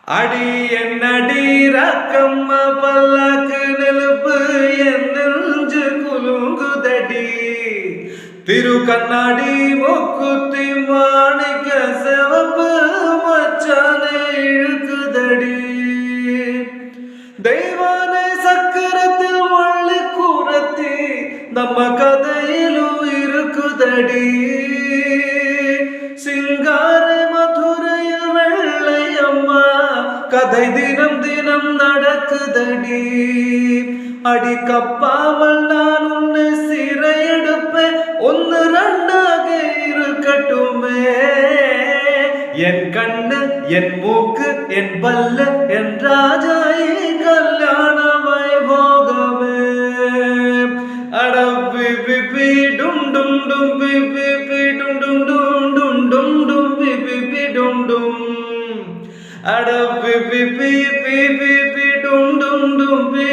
அடி என்னடி ரக்கம்மா பல்லாக்கு நெலுப்பு என் நெஞ்சு குலுங்குதடி திரு கண்ணாடி மூக்குத்தி மாணிக்க சிவப்பு மச்சானே இழுக்குதடி தெய்வானை சக்கரத்தில் வள்ளி கூரத்தி நம்ம கதையிலும் இருக்குதடி சிங்கார மதுரையில் வெள்ளை அம்மா கதை தினம் தினம் நடக்குதடி அடி கப்பாமல் நான் உன்னை சிறை எடுப்பேன் ஒன்னு ரெண்டாக இருக்கட்டுமே என் கண்ணு என் மூக்கு என் பல்ல என் ராஜா கல்யாண வைபோகமே அட பி பி டும் டும் டும் பி பி டும் டும் டும் டும் டும் டும் பி டும் டும் அட பி டும் டும் டும் பி